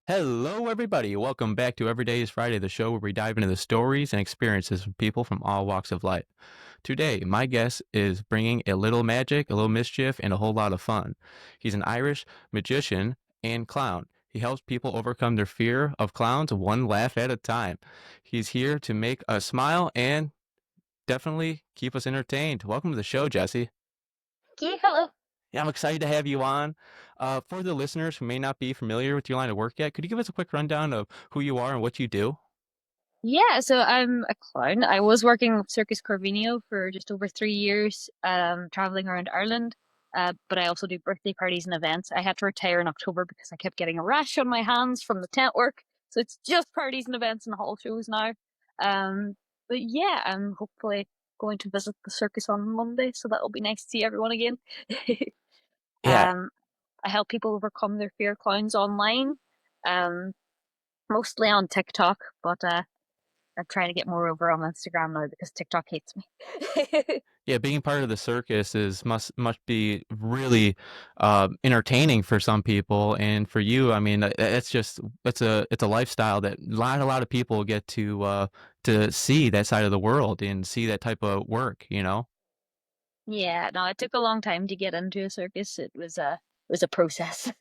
Hello, everybody. Welcome back to Every Day is Friday, the show where we dive into the stories and experiences of people from all walks of life. Today, my guest is bringing a little magic, a little mischief, and a whole lot of fun. He's an Irish magician and clown. He helps people overcome their fear of clowns one laugh at a time. He's here to make us smile and definitely keep us entertained. Welcome to the show, Jesse. Yeah, hello. Yeah, I'm excited to have you on. For the listeners who may not be familiar with your line of work yet, could you give us a quick rundown of who you are and what you do? Yeah, so I'm a clown. I was working with Circus Corvinio for just over 3 years, traveling around Ireland. But I also do birthday parties and events. I had to retire in October because I kept getting a rash on my hands from the tent work. So it's just parties and events and hall shows now. Um, but yeah, I'm hopefully going to visit the circus on Monday, so that'll be nice to see everyone again. Yeah, Um, I help people overcome their fear of clowns online, um, mostly on TikTok, but I'm trying to get more over on Instagram now because TikTok hates me. yeah. Being part of the circus is must be really entertaining for some people, and for you, I mean, it's just it's a lifestyle that a lot of people get to see that side of the world and see that type of work. Yeah, no, it took a long time to get into a circus. It was a process.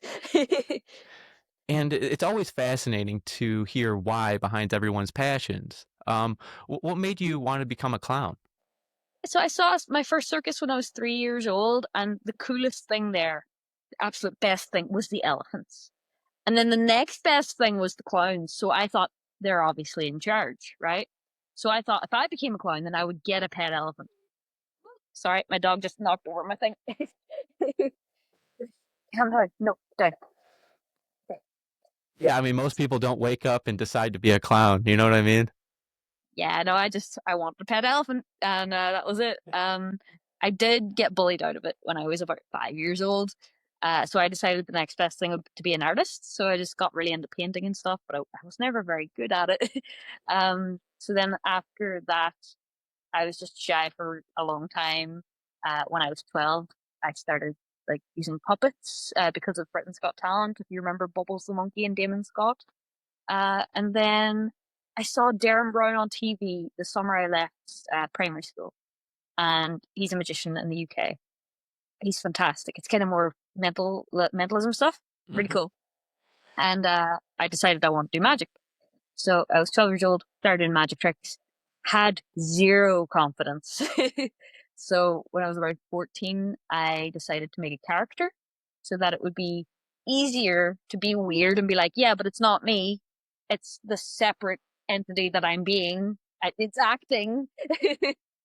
And it's always fascinating to hear why behind everyone's passions. What made you want to become a clown? So I saw my first circus when I was 3 years old, and the coolest thing there, the absolute best thing, was the elephants. And then the next best thing was the clowns. So I thought they're obviously in charge, right? So I thought if I became a clown, then I would get a pet elephant. Sorry, my dog just knocked over my thing. Calm down. No, down. Yeah, I mean, most people don't wake up and decide to be a clown. You know what I mean? Yeah, no, I wanted a pet elephant, and that was it. I did get bullied out of it when I was about 5 years old. So I decided the next best thing would to be an artist. So I just got really into painting and stuff, but I was never very good at it. So then after that, I was just shy for a long time. When I was 12, I started like using puppets because of Britain's Got Talent. If you remember Bubbles the monkey and Damon Scott. And then I saw Darren Brown on TV the summer I left primary school, and he's a magician in the UK. He's fantastic. It's kind of more mentalism stuff. Really Hmm. cool. And I decided I want to do magic. So I was 12 years old, started doing magic tricks, had zero confidence. So when I was about 14, I decided to make a character so that it would be easier to be weird and be like, yeah, but it's not me. It's the separate entity that I'm being. It's acting.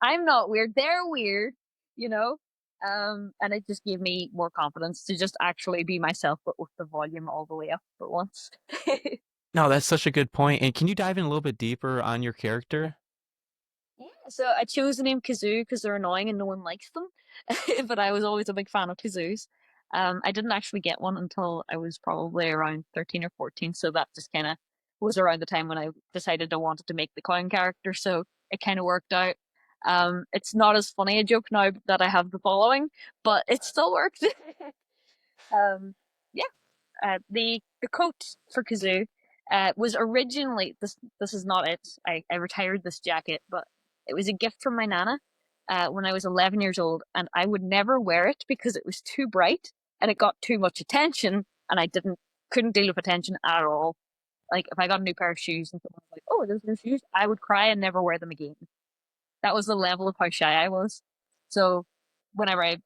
I'm not weird. They're weird, you know? And it just gave me more confidence to just actually be myself, but with the volume all the way up for once. No, that's such a good point. And can you dive in a little bit deeper on your character? Yeah, so I chose the name Kazoo because they're annoying and no one likes them. But I was always a big fan of kazoos. I didn't actually get one until I was probably around 13 or 14, so that just kind of was around the time when I decided I wanted to make the clown character, so it kind of worked out. It's not as funny a joke now that I have the following, but it still worked. um, yeah, the coat for Kazoo was originally this is not it. I retired this jacket, but it was a gift from my nana when I was 11 years old, and I would never wear it because it was too bright and it got too much attention, and I didn't couldn't deal with attention at all. Like if I got a new pair of shoes and someone was like, "Oh, those new shoes," I would cry and never wear them again. That was the level of how shy I was. So whenever I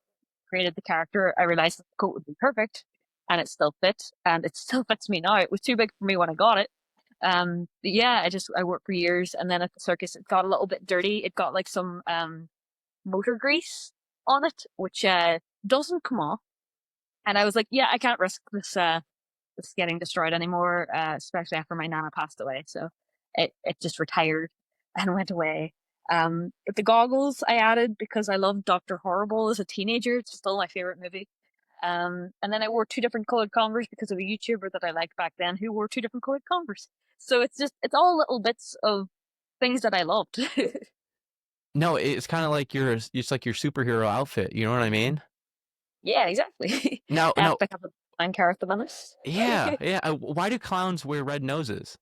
created the character, I realized that the coat would be perfect, and it still fit, and it still fits me now. It was too big for me when I got it. But yeah, I worked for years, and then at the circus, it got a little bit dirty. It got like some motor grease on it, which doesn't come off. And I was like, yeah, I can't risk this getting destroyed anymore, especially after my nana passed away. So it just retired and went away. The goggles I added because I loved Doctor Horrible as a teenager. It's still my favorite movie. And then I wore two different colored Converse because of a YouTuber that I liked back then who wore two different colored Converse. So it's all little bits of things that I loved. No, it's kind of like it's like your superhero outfit. You know what I mean? Yeah, exactly. Now, I have to have it. and Carrot the Menace. Yeah, yeah. Why do clowns wear red noses?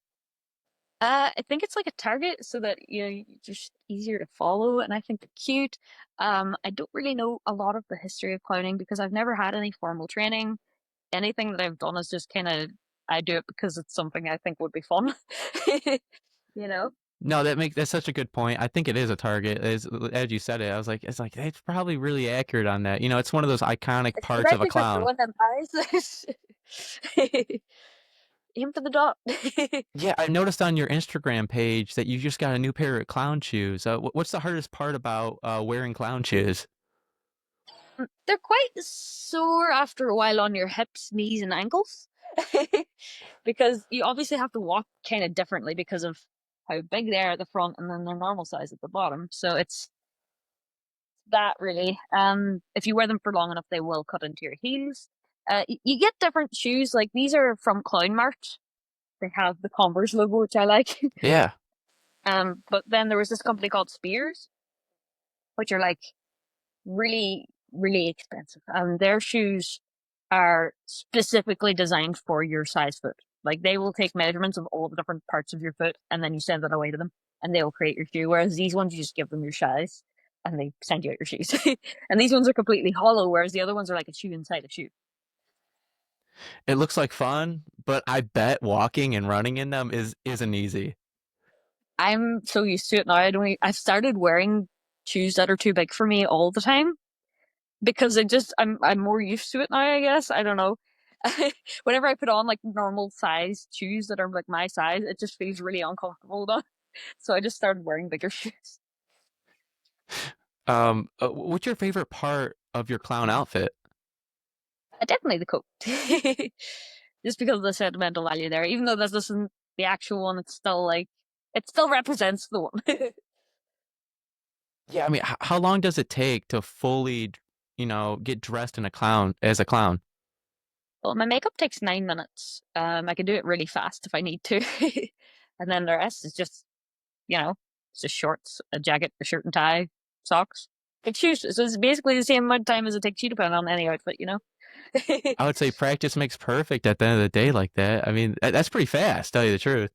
I think it's like a target so that you're just easier to follow, and I think they're cute. I don't really know a lot of the history of clowning because I've never had any formal training. Anything that I've done is just kind of I do it because it's something I think would be fun. You know, No, that's such a good point. I think it is a target. As you said it, I was like, it's like it's probably really accurate on that. It's one of those iconic parts of a especially for clown. throwing them eyes. Aim for the dot. Yeah, I noticed on your Instagram page that you just got a new pair of clown shoes. What's the hardest part about wearing clown shoes? They're quite sore after a while on your hips, knees, and ankles. Because you obviously have to walk kind of differently because of how big they are at the front and then their normal size at the bottom. So it's that really. If you wear them for long enough, they will cut into your heels. You get different shoes. Like these are from Clown Mart. They have the Converse logo, which I like. Yeah. But then there was this company called Spears, which are like really, really expensive. Their shoes are specifically designed for your size foot. Like they will take measurements of all the different parts of your foot and then you send it away to them and they'll create your shoe. Whereas these ones, you just give them your size and they send you out your shoes. And these ones are completely hollow, whereas the other ones are like a shoe inside a shoe. It looks like fun, but I bet walking and running in them isn't easy. I'm so used to it now. I've started wearing shoes that are too big for me all the time because I'm more used to it now, I guess. I don't know. Whenever I put on like normal size shoes that are like my size, it just feels really uncomfortable though. So I just started wearing bigger shoes. What's your favorite part of your clown outfit? Definitely the coat. Just because of the sentimental value there. Even though this isn't the actual one, it's still like it still represents the one. Yeah, I mean, how long does it take to fully, get dressed in a clown as a clown? Well, my makeup takes 9 minutes. I can do it really fast if I need to. And then the rest is just, you know, it's just shorts, a jacket, a shirt and tie, socks, big shoes. So it's basically the same amount of time as it takes you to put on any outfit. I would say practice makes perfect at the end of the day like that. I mean, that's pretty fast, tell you the truth.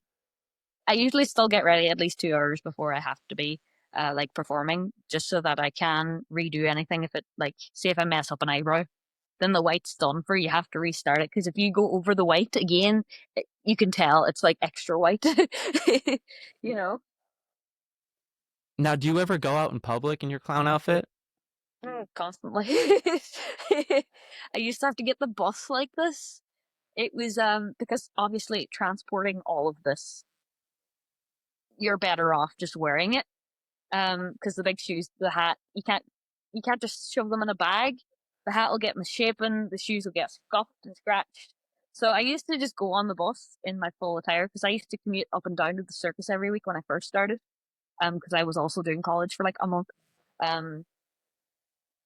I usually still get ready at least 2 hours before I have to be like performing, just so that I can redo anything. If it like, say, if I mess up an eyebrow, then the white's done for. You have to restart it because if you go over the white again, you can tell it's like extra white. you know, Now, do you ever go out in public in your clown outfit? constantly. I used to have to get the bus like this. It was because obviously transporting all of this, you're better off just wearing it. Because the big shoes, the hat, you can't just shove them in a bag. The hat will get misshapen, the shoes will get scuffed and scratched. So I used to just go on the bus in my full attire because I used to commute up and down to the circus every week when I first started. Because I was also doing college for like a month. Um,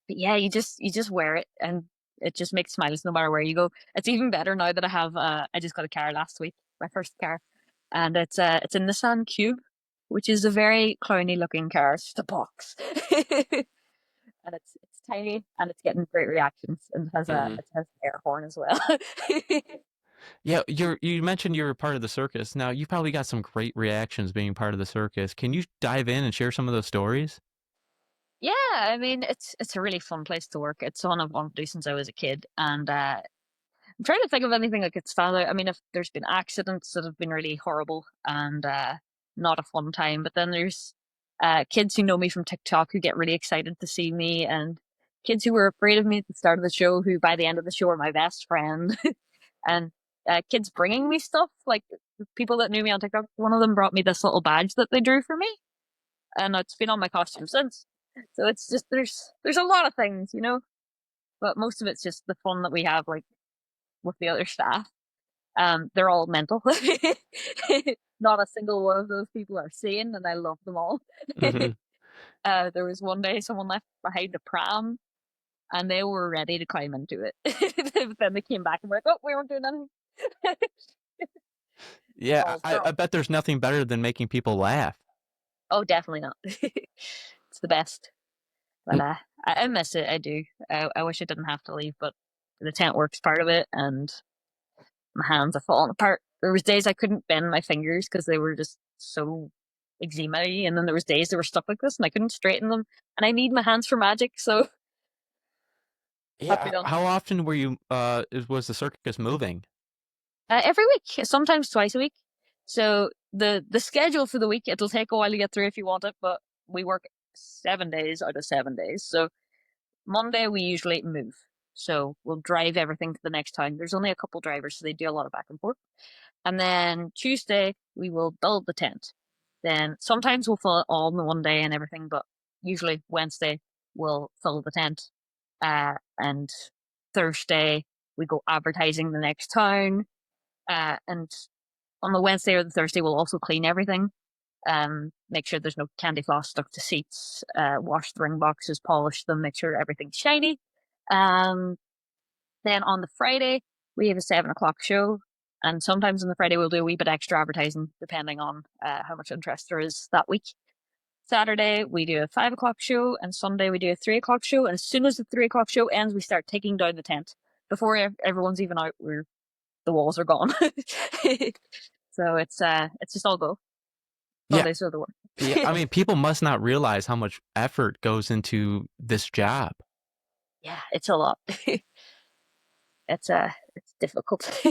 but yeah, you just wear it and it just makes smiles no matter where you go. It's even better now that I just got a car last week, my first car, and it's a Nissan Cube, which is a very clowny looking car. It's just a box, and it's tiny and it's getting great reactions and Hmm. it has an air horn as well. Yeah, you mentioned you were part of the circus. Now, you probably got some great reactions being part of the circus. Can you dive in and share some of those stories? Yeah, I mean it's a really fun place to work. It's one I've wanted to do since I was a kid, and I'm trying to think of anything that gets found out. I mean, if there's been accidents that have been really horrible and not a fun time, but then there's kids who know me from TikTok who get really excited to see me, and kids who were afraid of me at the start of the show who by the end of the show are my best friend, and kids bringing me stuff like the people that knew me on TikTok. One of them brought me this little badge that they drew for me, and it's been on my costume since. So it's just there's a lot of things, but most of it's just the fun that we have like with the other staff. They're all mental. Not a single one of those people are sane, and I love them all. Hmm. There was one day someone left behind a pram, and they were ready to climb into it. But then they came back and were like, "Oh, we weren't doing anything." Yeah, All I girl. bet there's nothing better than making people laugh. Oh, definitely not. It's the best. But I miss it. I do. I wish I didn't have to leave, but the tent work's part of it, and my hands are falling apart. There was days I couldn't bend my fingers because they were just so eczema-y, and then there was days they were stuck like this and I couldn't straighten them. And I need my hands for magic, so have to Yeah. be done. How often were you was the circus moving? Every week, sometimes twice a week. So the schedule for the week, it'll take a while to get through if you want it, but we work 7 days out of 7 days. So Monday we usually move. So we'll drive everything to the next town. There's only a couple drivers, so they do a lot of back and forth. And then Tuesday we will build the tent. Then sometimes we'll fill it all in the one day and everything, but usually Wednesday we'll fill the tent. And Thursday we go advertising the next town. And on the Wednesday or the Thursday we'll also clean everything. Make sure there's no candy floss stuck to seats, wash the ring boxes, polish them, make sure everything's shiny. Um, then on the Friday, we have a 7 o'clock show. And sometimes on the Friday, we'll do a wee bit extra advertising, depending on how much interest there is that week. Saturday, we do a 5 o'clock show, and Sunday, we do a 3 o'clock show. And as soon as the 3 o'clock show ends, we start taking down the tent. Before everyone's even out, the walls are gone. So it's just all go. Yeah. Days of the Yeah. work. I mean, people must not realize how much effort goes into this job. Yeah, it's a lot. It's difficult.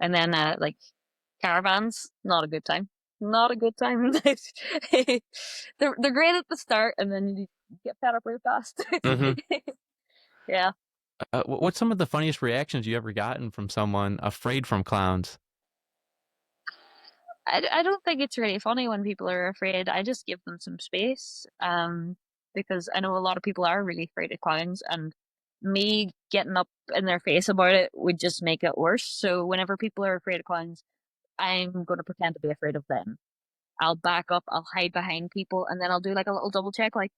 And then like caravans, not a good time. Not a good time. They're great at the start, and then you get fed up real fast. Hmm. Yeah. What's some of the funniest reactions you ever gotten from someone afraid from clowns? I don't think it's really funny when people are afraid. I just give them some space. Because I know a lot of people are really afraid of clowns, and me getting up in their face about it would just make it worse. So whenever people are afraid of clowns, I'm going to pretend to be afraid of them. I'll back up, I'll hide behind people, and then I'll do like a little double check, like,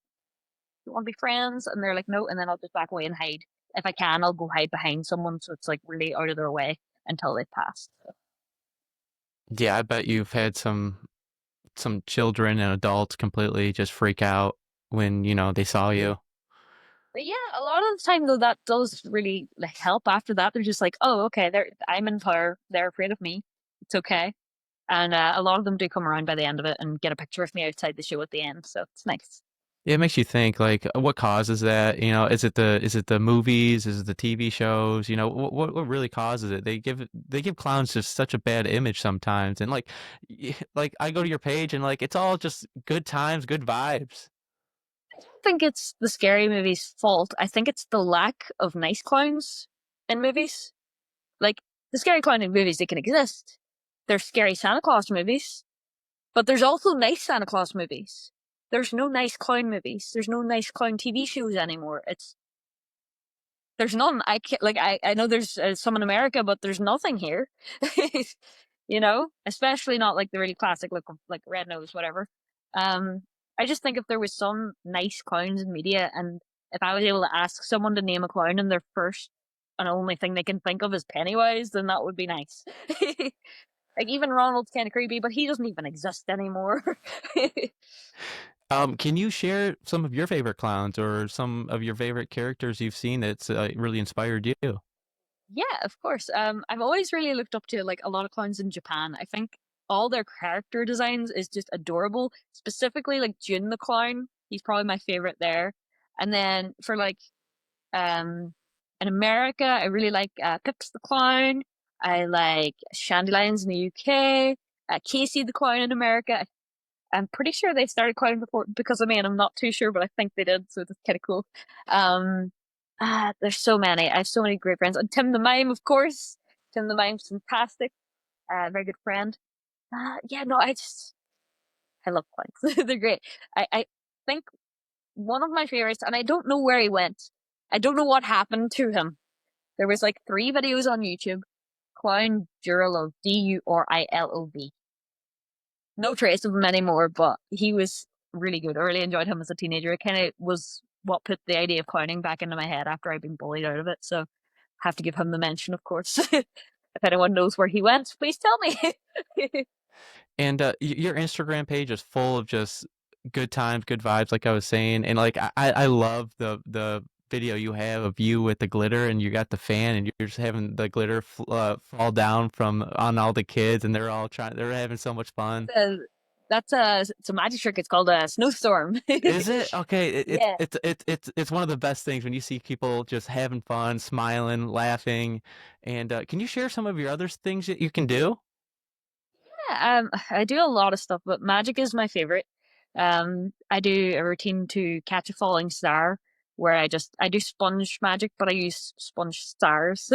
you want to be friends? And they're like, no, and then I'll just back away and hide. If I can, I'll go hide behind someone so it's like really out of their way until they pass. Yeah, I bet you've had some children and adults completely just freak out when, they saw you. But yeah, a lot of the time though, that does really like help. After that, they're just like, oh, okay, I'm in power. They're afraid of me. It's okay. And a lot of them do come around by the end of it and get a picture of me outside the show at the end. So it's nice. Yeah, it makes you think like what causes that? Is it the movies? Is it the TV shows? What really causes it? They give clowns just such a bad image sometimes. And like I go to your page and like it's all just good times, good vibes. Think it's the scary movie's fault. I think it's the lack of nice clowns in movies. Like the scary clown in movies, they can exist. There's scary Santa Claus movies, but there's also nice Santa Claus movies. There's no nice clown movies. There's no nice clown TV shows anymore. There's none. I can't, like I know there's some in America, but there's nothing here. Especially not like the really classic look of like Red Nose, whatever. Um, I just think if there was some nice clowns in media, and if I was able to ask someone to name a clown and their first and only thing they can think of is Pennywise, then that would be nice. Like even Ronald's kind of creepy, but he doesn't even exist anymore. Can you share some of your favorite clowns or some of your favorite characters you've seen that's really inspired you? Yeah, of course. I've always really looked up to like a lot of clowns in Japan. I think all their character designs is just adorable. Specifically, like Jun the clown, he's probably my favorite there. And then for like in America, I really like Pips the clown. I like Shandylions in the UK. Casey the clown in America. I'm pretty sure they started clowning before because of me, and I'm not too sure, but I think they did, so that's kind of cool. Um, there's so many. I have so many great friends. And Tim the Mime, of course. Tim the Mime's fantastic. Very good friend. Yeah, no, I love clowns. They're great. I think one of my favorites, and I don't know where he went. I don't know what happened to him. There was like 3 videos on YouTube. Clown Durilov, Durilov. No trace of him anymore, but he was really good. I really enjoyed him as a teenager. It kind of was what put the idea of clowning back into my head after I'd been bullied out of it. So have to give him the mention, of course. If anyone knows where he went, please tell me. And your Instagram page is full of just good times, good vibes, like I was saying, and like I love the video you have of you with the glitter and you got the fan and you're just having the glitter fall down from on all the kids and they're having so much fun. Uh, that's a it's a magic trick. It's called a snowstorm. Is it? Okay, Yeah. it's one of the best things when you see people just having fun, smiling, laughing. And can you share some of your other things that you can do? Yeah, I do a lot of stuff, but magic is my favorite. I do a routine to catch a falling star where I do sponge magic, but I use sponge stars.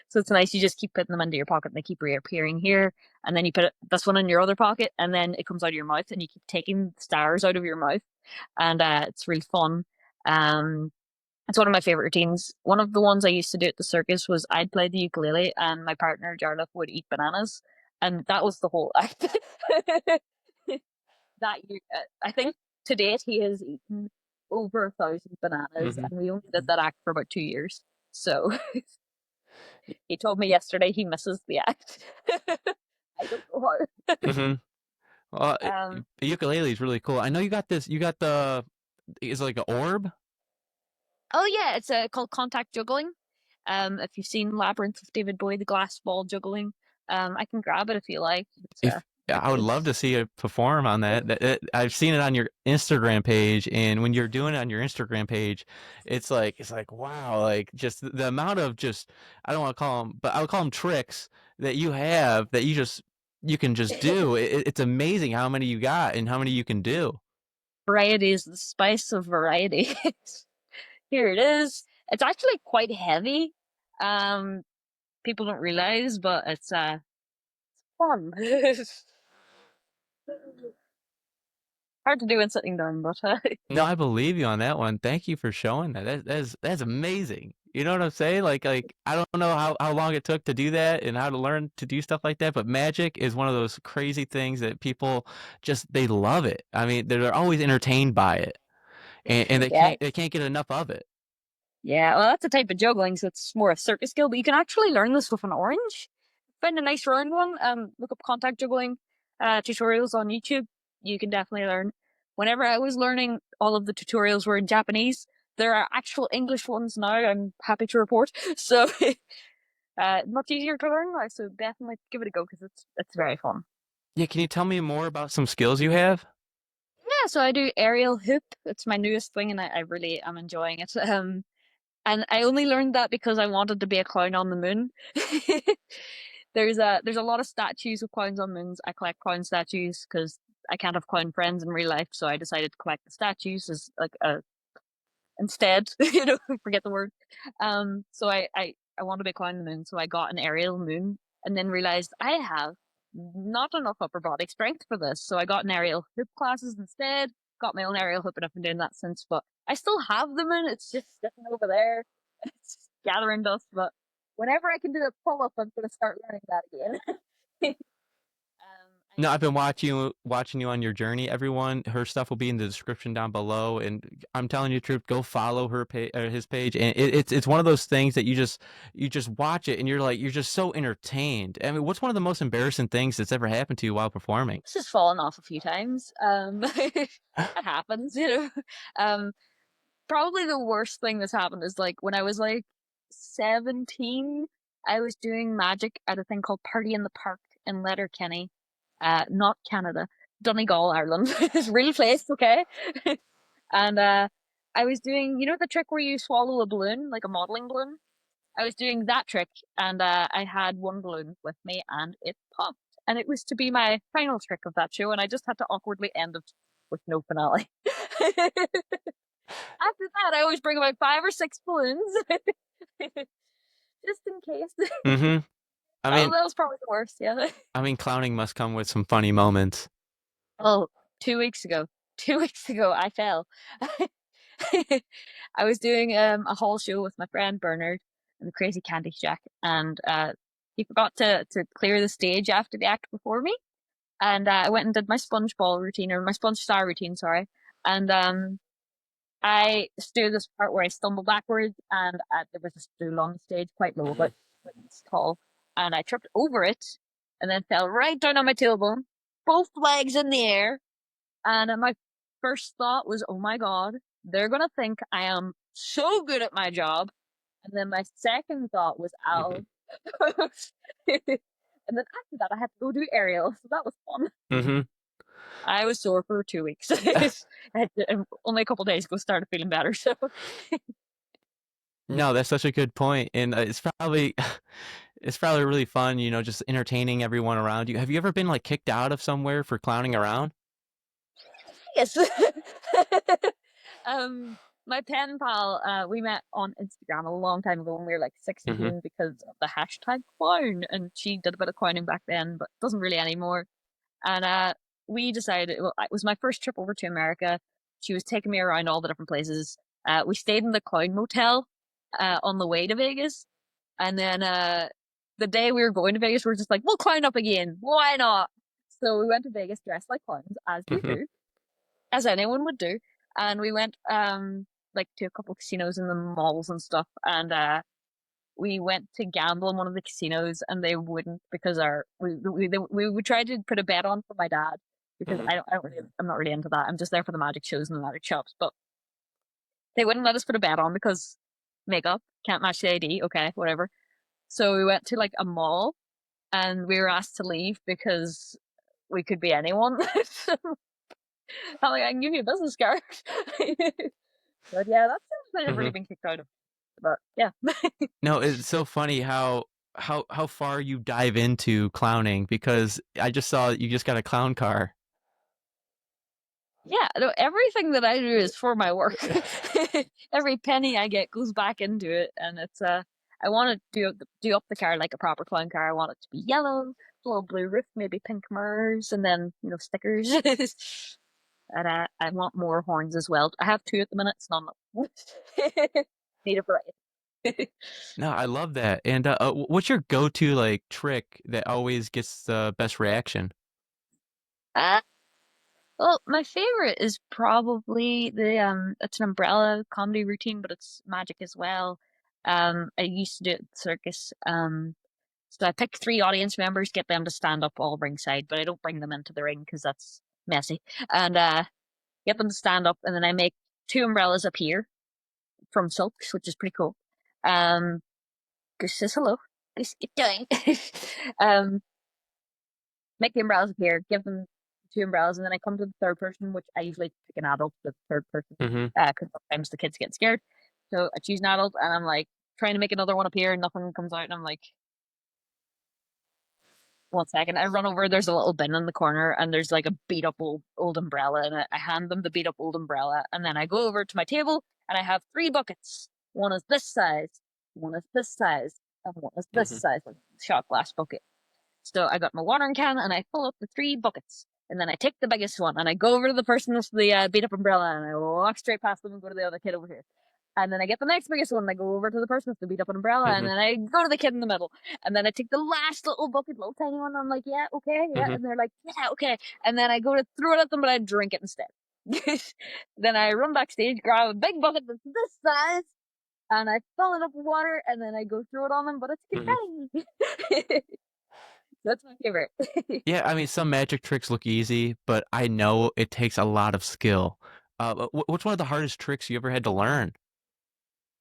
So it's nice. You just keep putting them into your pocket and they keep reappearing here. And then you put this one in your other pocket and then it comes out of your mouth and you keep taking stars out of your mouth. And it's really fun. Um, it's one of my favorite routines. One of the ones I used to do at the circus was I'd play the ukulele and my partner Jarlath would eat bananas, and that was the whole act. That year, I think to date he has eaten over 1,000 bananas, Hmm. and we only did that act for about 2 years. So he told me yesterday he misses the act. I don't know Hmm. Well, how. ukulele is really cool. I know you got this. You got the is it like an orb? Oh yeah, it's called contact juggling. If you've seen Labyrinth with David Bowie, the glass ball juggling, I can grab it if you like. It's If pretty I would good. love to see it perform on that. I've seen it on your Instagram page, and when you're doing it on your Instagram page, it's like wow, like just the amount of just I don't want to call them, but I would call them tricks that you have that you can just do. It's amazing how many you got and how many you can do. Variety is the spice of variety. Here it is. It's actually quite heavy. Um, People don't realize, but it's fun. Hard to do when sitting down, but No, I believe you on that one. Thank you for showing that. That's amazing. You know what I'm saying? Like I don't know how long it took to do that and how to learn to do stuff like that, but magic is one of those crazy things that people just they love it. I mean, they're always entertained by it. And yeah. they can't get enough of it. Yeah, well, that's a type of juggling, so it's more a circus skill, but you can actually learn this with an orange. Find a nice round one, look up contact juggling tutorials on YouTube. You can definitely learn. Whenever I was learning, all of the tutorials were in Japanese. There are actual English ones now, I'm happy to report. So, much easier to learn now, so definitely give it a go because it's very fun. Yeah, can you tell me more about some skills you have? Yeah, so I do aerial hoop. It's my newest thing, and I really am enjoying it. And I only learned that because I wanted to be a clown on the moon. There's a lot of statues of clowns on moons. I collect clown statues because I can't have clown friends in real life, so I decided to collect the statues as like a instead, forget the word. So I want to be clown on the moon, so I got an aerial moon, and then realized I have not enough upper body strength for this, so I got an aerial hoop classes instead. Got my own aerial hoop, and I've been doing that since. But I still have the moon. It's just sitting over there. It's just gathering dust. But whenever I can do a pull up, I'm gonna start learning that again. I No, I've been also watching you on your journey. Everyone, her stuff will be in the description down below, and I'm telling you the truth. Go follow her page, his page, and it's one of those things that you just watch it, and you're just so entertained. I mean, what's one of the most embarrassing things that's ever happened to you while performing? this has fallen off a few times. It happens. Um, Probably the worst thing that's happened is like when I was like 17, I was doing magic at a thing called Party in the Park in Letterkenny, not Canada, Donegal, Ireland. It's a real place, okay? And I was doing, the trick where you swallow a balloon, like a modeling balloon? I was doing that trick, and I had one balloon with me, and it popped. And it was to be my final trick of that show, and I just had to awkwardly end it with no finale. After that, I always bring about 5 or 6 balloons, just in case. Mm-hmm. I Oh, mean, that was probably the worst. Yeah. clowning must come with some funny moments. Oh, 2 weeks ago. 2 weeks ago, I fell. I was doing a hall show with my friend Bernard and the Crazy Candy Jack, and he forgot to clear the stage after the act before me, and I went and did my sponge ball routine or my sponge star routine, sorry, and I do this part where I stumble backwards, and there was a stool on the stage, quite low, about 2 inches tall, and I tripped over it, and then fell right down on my tailbone, both legs in the air, and my first thought was, "Oh my god, they're gonna think I am so good at my job. And then my second thought was Mhm. Al. And then after that, I had to go do aerial, so that was fun. Mhm. I was sore for 2 weeks. I had to, and only a couple days ago started feeling better. So No, that's such a good point, and it's probably it's probably really fun, just entertaining everyone around you. Have you ever been like kicked out of somewhere for clowning around? yes. um, my pen pal, we met on Instagram a long time ago when we were like Mhm. 16 because of the hashtag clown, and she did a bit of clowning back then, but doesn't really anymore. And we decided, well, it was my first trip over to America. She was taking me around all the different places. We stayed in the Clown Motel on the way to Vegas. And then the day we were going to Vegas, we were just like, we'll clown up again. Why not? So we went to Vegas dressed like clowns, as we Mhm. do, as anyone would do. And we went like to a couple of casinos in the malls and stuff. And we went to gamble in one of the casinos and they wouldn't because we tried to put a bet on for my dad because Mhm. I'm not really into that. I'm just there for the magic shows and the magic shops, but they wouldn't let us put a bet on because makeup can't match the ID. Okay, whatever. So we went to like a mall and we were asked to leave because we could be anyone. So I'm like, I can give you a business card. But yeah, that's the thing I've really Mhm. been kicked out of. But yeah. No, it's so funny how far you dive into clowning because I just saw you just got a clown car. Yeah, no, everything that I do is for my work. Every penny I get goes back into it, and it's I want to do up the car like a proper clown car. I want it to be yellow, a little blue roof, maybe pink mirrors, and then stickers. And I want more horns as well. I have two at the minute. It's not enough. Need a variety. No, I love that. And what's your go-to like trick that always gets the best reaction? uh, well, my favorite is probably the it's an umbrella comedy routine, but it's magic as well. I used to do it at Circus. So I pick three audience members, get them to stand up all ringside, but I don't bring them into the ring because that's messy. And get them to stand up, and then I make two umbrellas appear from silks, which is pretty cool. Goose says hello. Goose, get doing. um, make the umbrellas appear, give them two umbrellas, and then I come to the third person, which I usually pick an adult, the third person, Mhm. because sometimes the kids get scared. So I choose an adult, and I'm like trying to make another one appear, and nothing comes out, and I'm like, 1 second. I run over, there's a little bin in the corner, and there's like a beat up old umbrella, and I hand them the beat up old umbrella, and then I go over to my table, and I have three buckets. One is this size, one is this size, and one is this Mhm. size, like shot glass bucket. So I got my watering can and I fill up the three buckets. And then I take the biggest one and I go over to the person with the beat up umbrella and I walk straight past them and go to the other kid over here. And then I get the next biggest one and I go over to the person with the beat up umbrella and Mhm. then I go to the kid in the middle. And then I take the last little bucket, little tiny one. And I'm like, yeah, okay, yeah. Mhm. And they're like, yeah, okay. And then I go to throw it at them, but I drink it instead. Then I run backstage, grab a big bucket that's this size, and I fill it up with water, and then I go throw it on them, but it's Mhm. confetti. That's my favorite. Yeah, I mean, some magic tricks look easy, but I know it takes a lot of skill. What's one of the hardest tricks you ever had to learn?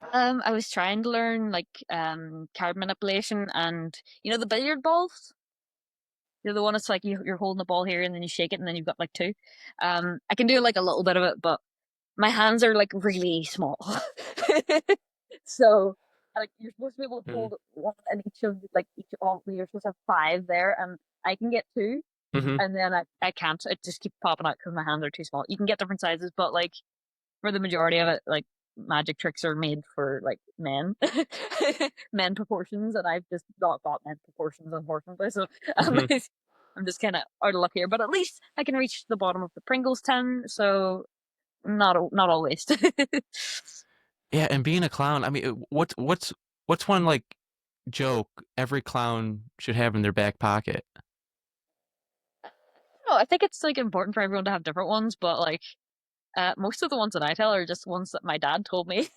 I was trying to learn like card manipulation and the billiard balls. You're the one that's like you're holding the ball here and then you shake it and then you've got like two. I can do like a little bit of it, but my hands are like really small. So like you're supposed to be able to Mhm. hold one in each of like each all you're supposed to have five there and I can get two Mhm. and then I can't. It just keeps popping out because my hands are too small. You can get different sizes, but like for the majority of it, like magic tricks are made for like men, men proportions, and I've just not got men proportions, unfortunately. So Mhm. I'm just kind of out of luck here. But at least I can reach the bottom of the Pringles tin, so not all waste. Yeah, and being a clown, I mean, what's one like joke every clown should have in their back pocket? No, I think it's like important for everyone to have different ones, but like most of the ones that I tell are just ones that my dad told me.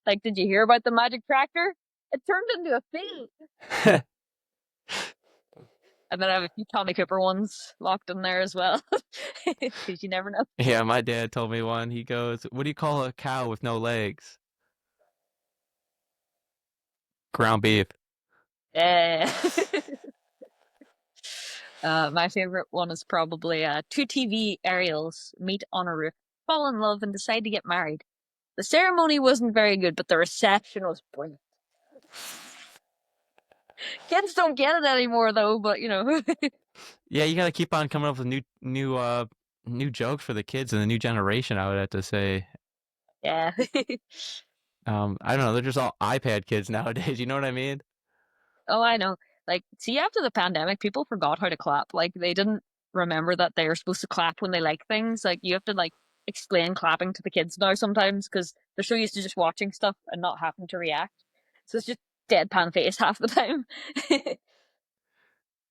Like, did you hear about the magic tractor? It turned into a field. And then I have a few Tommy Cooper ones locked in there as well, because you never know. Yeah, my dad told me one. He goes, "What do you call a cow with no legs?" Ground beef. Uh, my favorite one is probably two TV aerials meet on a roof, fall in love, and decide to get married. The ceremony wasn't very good, but the reception was brilliant. Kids don't get it anymore, though, but you know. Yeah, you got to keep on coming up with new jokes for the kids and the new generation. I would have to say. Yeah. I don't know. They're just all iPad kids nowadays. You know what I mean? Oh, I know. Like, see, after the pandemic, people forgot how to clap. Like, they didn't remember that they are supposed to clap when they like things. Like, you have to like explain clapping to the kids now sometimes because they're so used to just watching stuff and not having to react. So it's just deadpan face half the time.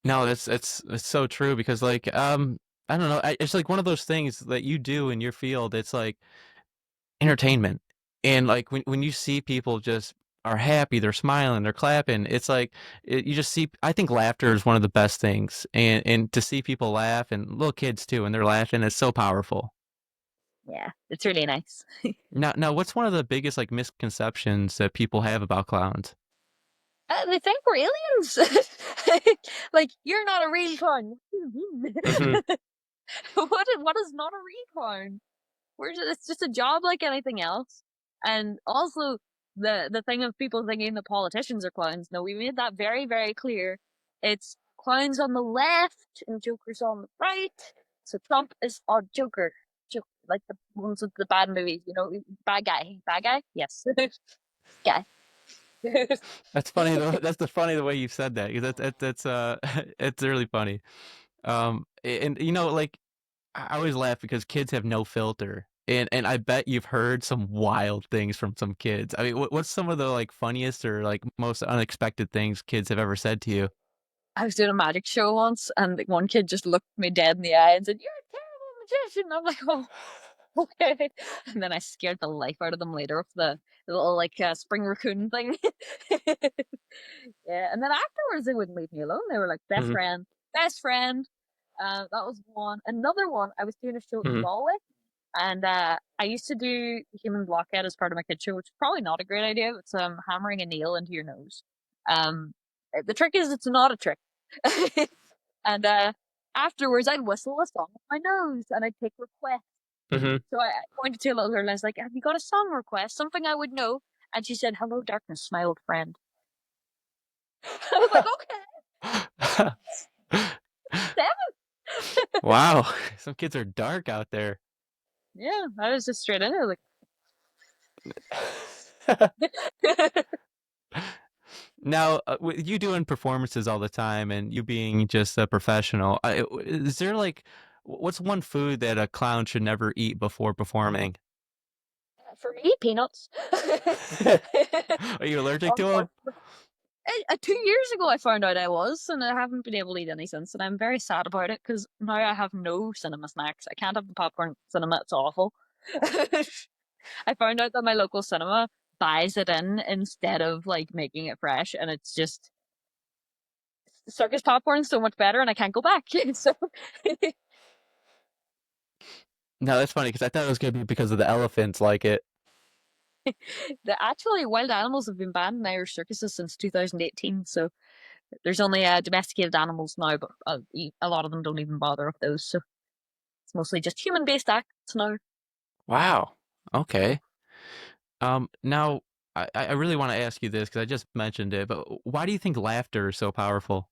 No, that's so true because like I don't know. It's like one of those things that you do in your field. It's like entertainment, and like when you see people just are happy, they're smiling, they're clapping. It's like you just see. I think laughter is one of the best things, and to see people laugh and little kids too, and they're laughing, it's so powerful. Yeah, it's really nice. Now, what's one of the biggest like misconceptions that people have about clowns? They think we're aliens. Like, you're not a real clown. Hmm. What is not a real clown? It's just a job like anything else. And also the thing of people thinking the politicians are clowns. No, we made that very, very clear. It's clowns on the left and jokers on the right. So Trump is our Joker. Like the ones with the bad movies, you know, bad guy. Bad guy? Yes. Guy. That's funny though. That's the funny the way you said that because that's it's really funny. And you know like I always laugh because kids have no filter. And I bet you've heard some wild things from some kids. I mean, what's some of the like funniest or like most unexpected things kids have ever said to you? I was doing a magic show once and like, one kid just looked me dead in the eye and said, "You're a terrible magician." I'm like, "Oh, okay." And then I scared the life out of them later with the little like spring raccoon thing. Yeah, and then afterwards they wouldn't leave me alone. They were like best Hmm. friend, best friend. That was one. Another one. I was doing a show in Hmm. Galway, and I used to do human blockhead as part of my kid show, which is probably not a great idea. It's hammering a nail into your nose. Um, the trick is it's not a trick. And afterwards I'd whistle a song with my nose, and I'd take requests. Hmm. So I pointed to a little girl and I was like, "Have you got a song request? Something I would know?" And she said, "Hello, darkness, my old friend." I was like, "Okay, seven." Wow, some kids are dark out there. Yeah, I was just straight in it. Like, Now, with you doing performances all the time and you being just a professional, is there like, what's one food that a clown should never eat before performing? for me, peanuts. Are you allergic to them? Unfortunately, 2 years ago I found out I was, and I haven't been able to eat any since. And I'm very sad about it because now I have no cinema snacks. I can't have the popcorn cinema; it's awful. I found out that my local cinema buys it in instead of like making it fresh, and it's just circus popcorn so much better, and I can't go back. So No, that's funny because I thought it was gonna be because of the elephants like it. the actually wild animals have been banned in Irish circuses since 2018. So there's only domesticated animals now, but a lot of them don't even bother with those. So it's mostly just human-based acts now. Wow. Okay. Now I really want to ask you this because I just mentioned it, but why do you think laughter is so powerful?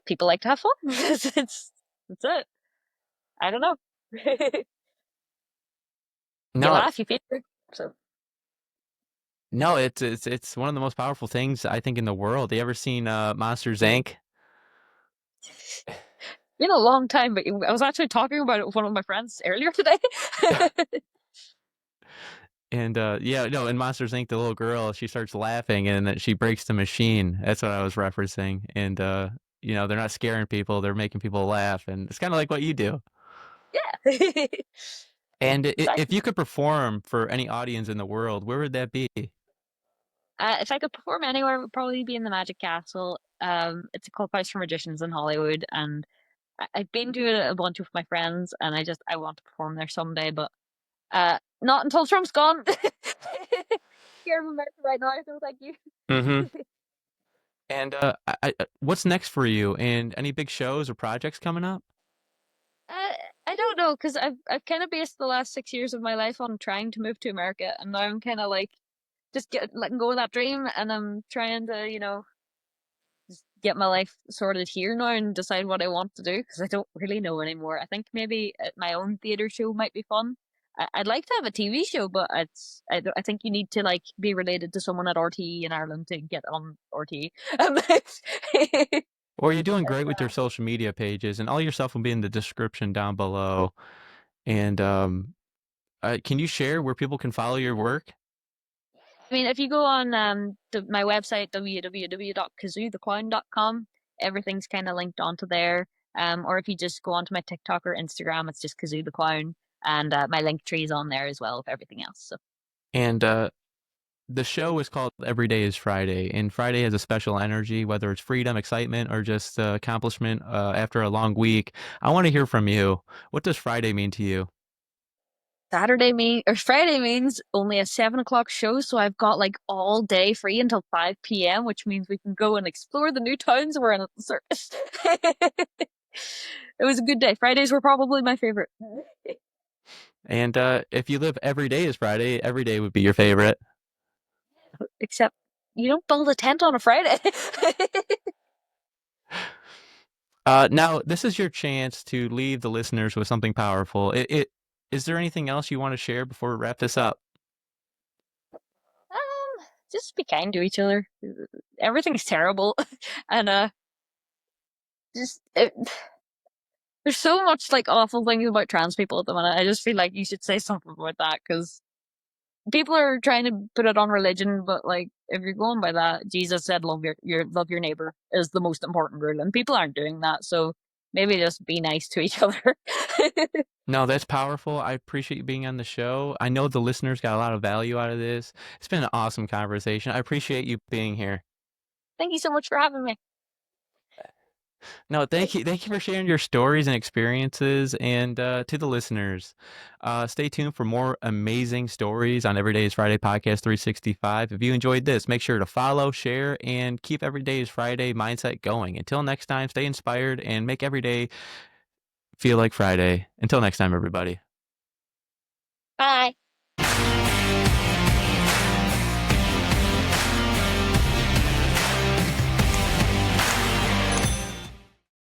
People like to have fun. That's it. I don't know. You No, laugh, you feel good. So no, it's one of the most powerful things I think in the world. You ever seen Monsters Inc? been a long time, but I was actually talking about it with one of my friends earlier today. And yeah, no, in Monsters Inc, the little girl she starts laughing and then she breaks the machine. That's what I was referencing. And you know, they're not scaring people; they're making people laugh, and it's kind of like what you do. Yeah. And if Exactly. you could perform for any audience in the world, where would that be? If I could perform anywhere, it would probably be in the Magic Castle. It's a clubhouse for magicians in Hollywood, and I've been to it a bunch with my friends, and I want to perform there someday, but not until Trump's gone. Here in America right now, so thank you. Mm-hmm. And what's next for you? And any big shows or projects coming up? Uh, I don't know, because I've kind of based the last 6 years of my life on trying to move to America, and now I'm kind of like just letting go of that dream, and I'm trying to, just get my life sorted here now and decide what I want to do because I don't really know anymore. I think maybe my own theater show might be fun. I'd like to have a TV show, but I think you need to like be related to someone at RTE in Ireland to get on RTE. Or you're doing That's great with your social media pages, and all your stuff will be in the description down below. And can you share where people can follow your work? I mean, if you go on my website www.kazootheclown.com, everything's kind of linked onto there. Or if you just go onto my TikTok or Instagram, it's just Kazoo the Clown, and my link tree is on there as well with everything else. So And the show is called Every Day is Friday, and Friday has a special energy, whether it's freedom, excitement, or just accomplishment after a long week. I want to hear from you. What does Friday mean to you? Friday means only a 7 o'clock show, so I've got like all day free until 5 p.m., which means we can go and explore the new towns we're in at the circus. It was a good day. Fridays were probably my favorite. And if you live every day is Friday, every day would be your favorite. Except you don't build a tent on a Friday. Now, this is your chance to leave the listeners with something powerful. Is there anything else you want to share before we wrap this up? Just be kind to each other. Everything's terrible, and just there's so much like awful things about trans people at the minute. I just feel like you should say something about that because people are trying to put it on religion, but like if you're going by that, Jesus said love your neighbor is the most important rule, and people aren't doing that. So maybe just be nice to each other. No, that's powerful. I appreciate you being on the show. I know the listeners got a lot of value out of this. It's been an awesome conversation. I appreciate you being here. Thank you so much for having me. No, thank you. Thank you for sharing your stories and experiences. And to the listeners, stay tuned for more amazing stories on Every Day is Friday Podcast 365. If you enjoyed this, make sure to follow, share, and keep Every Day is Friday mindset going. Until next time, stay inspired and make every day feel like Friday. Until next time, everybody. Bye.